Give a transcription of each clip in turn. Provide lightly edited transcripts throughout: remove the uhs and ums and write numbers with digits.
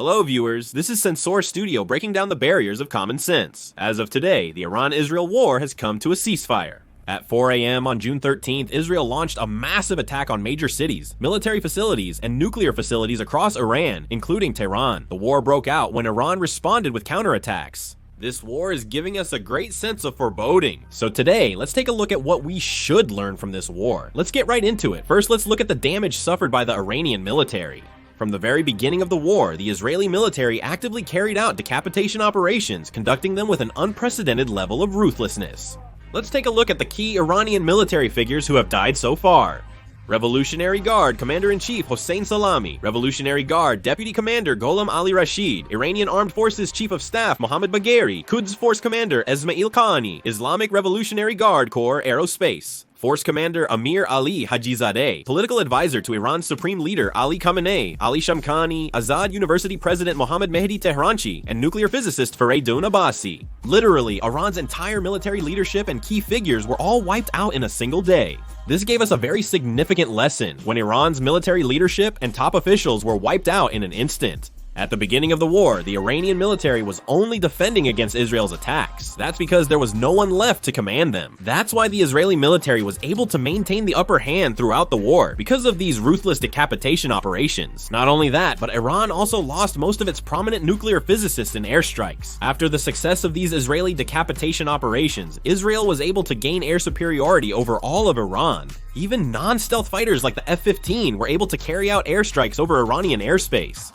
Hello viewers, this is Sensor Studio breaking down the barriers of common sense. As of today, the Iran-Israel war has come to a ceasefire. At 4 a.m. on June 13th, Israel launched a massive attack on major cities, military facilities, and nuclear facilities across Iran, including Tehran. The war broke out when Iran responded with counterattacks. This war is giving us a great sense of foreboding. So today, let's take a look at what we should learn from this war. Let's get right into it. First, let's look at the damage suffered by the Iranian military. From the very beginning of the war, the Israeli military actively carried out decapitation operations, conducting them with an unprecedented level of ruthlessness. Let's take a look at the key Iranian military figures who have died so far. Revolutionary Guard Commander-in-Chief Hossein Salami, Revolutionary Guard Deputy Commander Gholam Ali Rashid, Iranian Armed Forces Chief of Staff Mohammad Bagheri, Quds Force Commander Esmail Qaani, Islamic Revolutionary Guard Corps Aerospace, Force Commander Amir Ali Hajizadeh, Political Advisor to Iran's Supreme Leader Ali Khamenei, Ali Shamkhani, Azad University President Mohammad Mehdi Tehranchi, and nuclear physicist Fareydun Abbasi. Literally, Iran's entire military leadership and key figures were all wiped out in a single day. This gave us a very significant lesson when Iran's military leadership and top officials were wiped out in an instant. At the beginning of the war, the Iranian military was only defending against Israel's attacks. That's because there was no one left to command them. That's why the Israeli military was able to maintain the upper hand throughout the war, because of these ruthless decapitation operations. Not only that, but Iran also lost most of its prominent nuclear physicists in airstrikes. After the success of these Israeli decapitation operations, Israel was able to gain air superiority over all of Iran. Even non-stealth fighters like the F-15 were able to carry out airstrikes over Iranian airspace.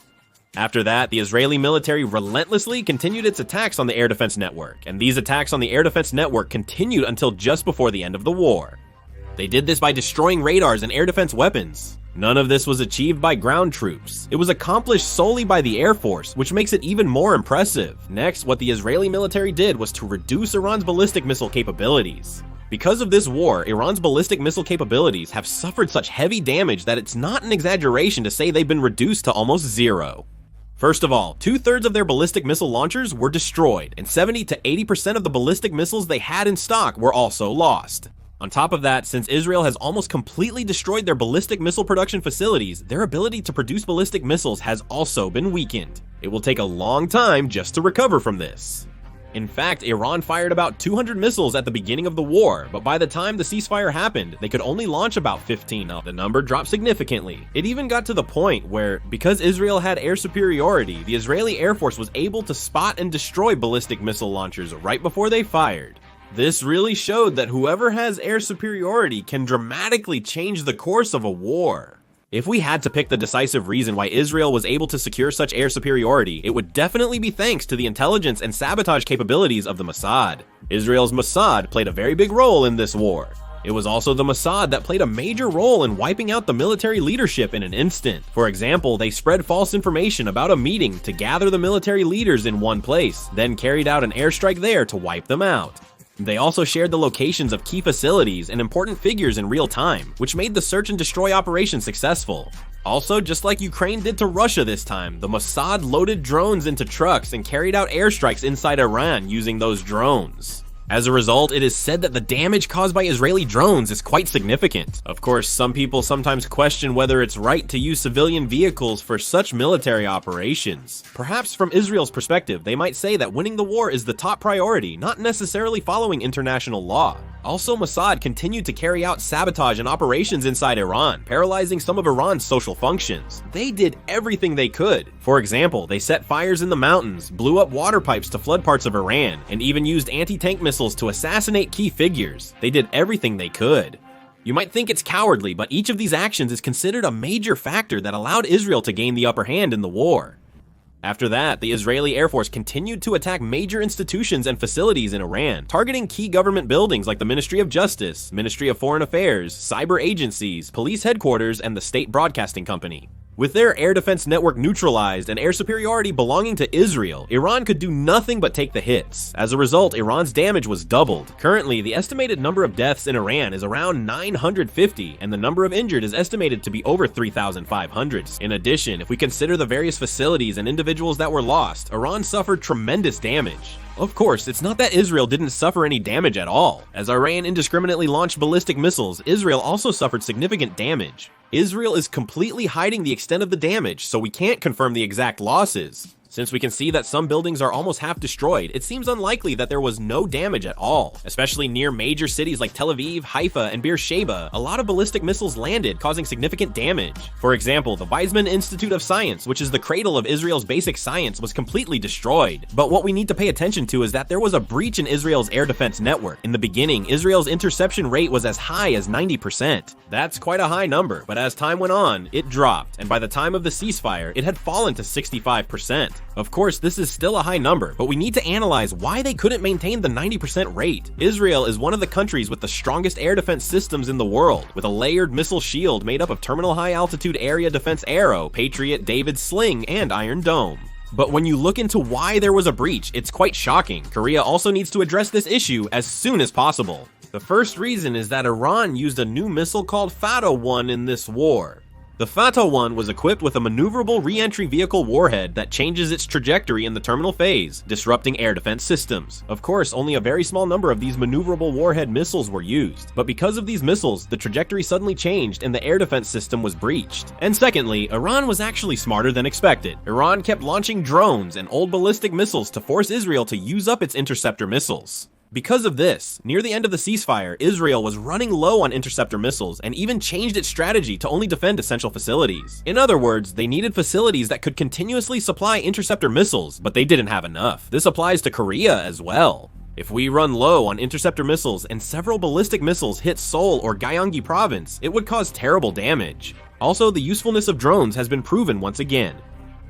After that, the Israeli military relentlessly continued its attacks on the air defense network, and these attacks on the air defense network continued until just before the end of the war. They did this by destroying radars and air defense weapons. None of this was achieved by ground troops. It was accomplished solely by the Air Force, which makes it even more impressive. Next, what the Israeli military did was to reduce Iran's ballistic missile capabilities. Because of this war, Iran's ballistic missile capabilities have suffered such heavy damage that it's not an exaggeration to say they've been reduced to almost zero. First of all, 2/3 of their ballistic missile launchers were destroyed, and 70 to 80% of the ballistic missiles they had in stock were also lost. On top of that, since Israel has almost completely destroyed their ballistic missile production facilities, their ability to produce ballistic missiles has also been weakened. It will take a long time just to recover from this. In fact, Iran fired about 200 missiles at the beginning of the war, but by the time the ceasefire happened, they could only launch about 15. The number dropped significantly. It even got to the point where, because Israel had air superiority, the Israeli Air Force was able to spot and destroy ballistic missile launchers right before they fired. This really showed that whoever has air superiority can dramatically change the course of a war. If we had to pick the decisive reason why Israel was able to secure such air superiority, it would definitely be thanks to the intelligence and sabotage capabilities of the Mossad. Israel's Mossad played a very big role in this war. It was also the Mossad that played a major role in wiping out the military leadership in an instant. For example, they spread false information about a meeting to gather the military leaders in one place, then carried out an airstrike there to wipe them out. They also shared the locations of key facilities and important figures in real time, which made the search and destroy operation successful. Also, just like Ukraine did to Russia this time, the Mossad loaded drones into trucks and carried out airstrikes inside Iran using those drones. As a result, it is said that the damage caused by Israeli drones is quite significant. Of course, some people sometimes question whether it's right to use civilian vehicles for such military operations. Perhaps from Israel's perspective, they might say that winning the war is the top priority, not necessarily following international law. Also, Mossad continued to carry out sabotage and operations inside Iran, paralyzing some of Iran's social functions. They did everything they could. For example, they set fires in the mountains, blew up water pipes to flood parts of Iran, and even used anti-tank missiles to assassinate key figures. They did everything they could. You might think it's cowardly, but each of these actions is considered a major factor that allowed Israel to gain the upper hand in the war. After that, the Israeli Air Force continued to attack major institutions and facilities in Iran, targeting key government buildings like the Ministry of Justice, Ministry of Foreign Affairs, cyber agencies, police headquarters, and the state broadcasting company. With their air defense network neutralized and air superiority belonging to Israel, Iran could do nothing but take the hits. As a result, Iran's damage was doubled. Currently, the estimated number of deaths in Iran is around 950, and the number of injured is estimated to be over 3,500. In addition, if we consider the various facilities and individuals that were lost, Iran suffered tremendous damage. Of course, it's not that Israel didn't suffer any damage at all. As Iran indiscriminately launched ballistic missiles, Israel also suffered significant damage. Israel is completely hiding the extent of the damage, so we can't confirm the exact losses. Since we can see that some buildings are almost half destroyed, it seems unlikely that there was no damage at all. Especially near major cities like Tel Aviv, Haifa, and Beersheba, a lot of ballistic missiles landed, causing significant damage. For example, the Weizmann Institute of Science, which is the cradle of Israel's basic science, was completely destroyed. But what we need to pay attention to is that there was a breach in Israel's air defense network. In the beginning, Israel's interception rate was as high as 90%. That's quite a high number, but as time went on, it dropped, and by the time of the ceasefire, it had fallen to 65%. Of course, this is still a high number, but we need to analyze why they couldn't maintain the 90% rate. Israel is one of the countries with the strongest air defense systems in the world, with a layered missile shield made up of Terminal High Altitude Area Defense Arrow, Patriot, David Sling, and Iron Dome. But when you look into why there was a breach, it's quite shocking. Korea also needs to address this issue as soon as possible. The first reason is that Iran used a new missile called Fatah-1 in this war. The Fatah-1 was equipped with a maneuverable re-entry vehicle warhead that changes its trajectory in the terminal phase, disrupting air defense systems. Of course, only a very small number of these maneuverable warhead missiles were used, but because of these missiles, the trajectory suddenly changed and the air defense system was breached. And secondly, Iran was actually smarter than expected. Iran kept launching drones and old ballistic missiles to force Israel to use up its interceptor missiles. Because of this, near the end of the ceasefire, Israel was running low on interceptor missiles and even changed its strategy to only defend essential facilities. In other words, they needed facilities that could continuously supply interceptor missiles, but they didn't have enough. This applies to Korea as well. If we run low on interceptor missiles and several ballistic missiles hit Seoul or Gyeonggi province, it would cause terrible damage. Also, the usefulness of drones has been proven once again.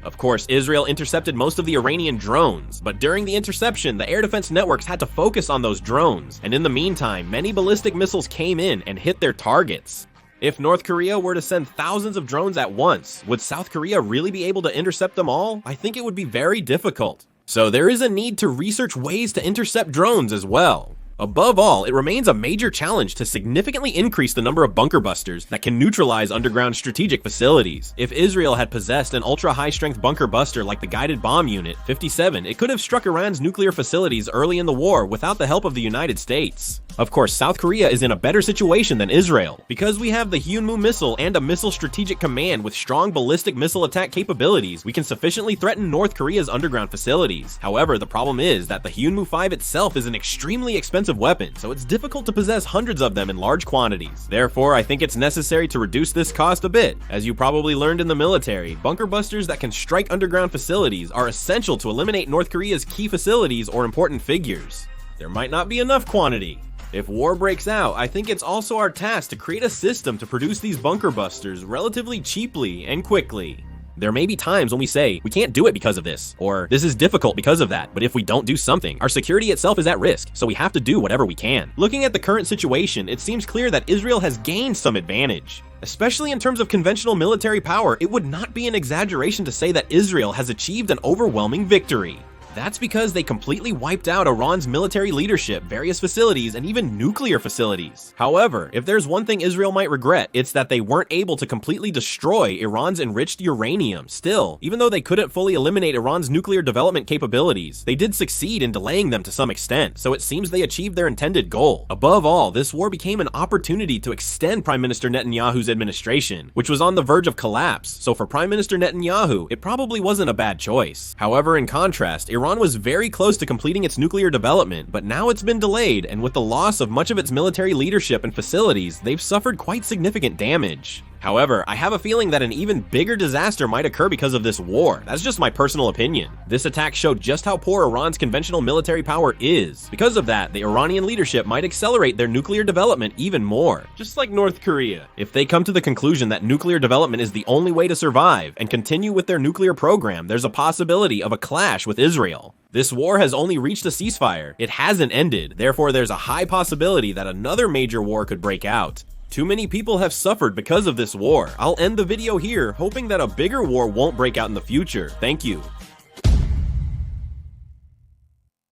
Of course, Israel intercepted most of the Iranian drones, but during the interception, the air defense networks had to focus on those drones, and in the meantime, many ballistic missiles came in and hit their targets. If North Korea were to send thousands of drones at once, would South Korea really be able to intercept them all? I think it would be very difficult. So there is a need to research ways to intercept drones as well. Above all, it remains a major challenge to significantly increase the number of bunker busters that can neutralize underground strategic facilities. If Israel had possessed an ultra-high-strength bunker buster like the Guided Bomb Unit 57, it could have struck Iran's nuclear facilities early in the war without the help of the United States. Of course, South Korea is in a better situation than Israel, because we have the Hyunmoo missile and a missile strategic command with strong ballistic missile attack capabilities. We can sufficiently threaten North Korea's underground facilities. However, the problem is that the Hyunmoo 5 itself is an extremely expensive weapon, so it's difficult to possess hundreds of them in large quantities. Therefore, I think it's necessary to reduce this cost a bit. As you probably learned in the military, bunker busters that can strike underground facilities are essential to eliminate North Korea's key facilities or important figures. There might not be enough quantity. If war breaks out, I think it's also our task to create a system to produce these bunker busters relatively cheaply and quickly. There may be times when we say, we can't do it because of this, or this is difficult because of that, but if we don't do something, our security itself is at risk, so we have to do whatever we can. Looking at the current situation, it seems clear that Israel has gained some advantage. Especially in terms of conventional military power, it would not be an exaggeration to say that Israel has achieved an overwhelming victory. That's because they completely wiped out Iran's military leadership, various facilities, and even nuclear facilities. However, if there's one thing Israel might regret, it's that they weren't able to completely destroy Iran's enriched uranium. Still, even though they couldn't fully eliminate Iran's nuclear development capabilities, they did succeed in delaying them to some extent, so it seems they achieved their intended goal. Above all, this war became an opportunity to extend Prime Minister Netanyahu's administration, which was on the verge of collapse, so for Prime Minister Netanyahu, it probably wasn't a bad choice. However, in contrast, Iran was very close to completing its nuclear development, but now it's been delayed, and with the loss of much of its military leadership and facilities, they've suffered quite significant damage. However, I have a feeling that an even bigger disaster might occur because of this war. That's just my personal opinion. This attack showed just how poor Iran's conventional military power is. Because of that, the Iranian leadership might accelerate their nuclear development even more, just like North Korea. If they come to the conclusion that nuclear development is the only way to survive and continue with their nuclear program, there's a possibility of a clash with Israel. This war has only reached a ceasefire. It hasn't ended, therefore there's a high possibility that another major war could break out. Too many people have suffered because of this war. I'll end the video here, hoping that a bigger war won't break out in the future. Thank you.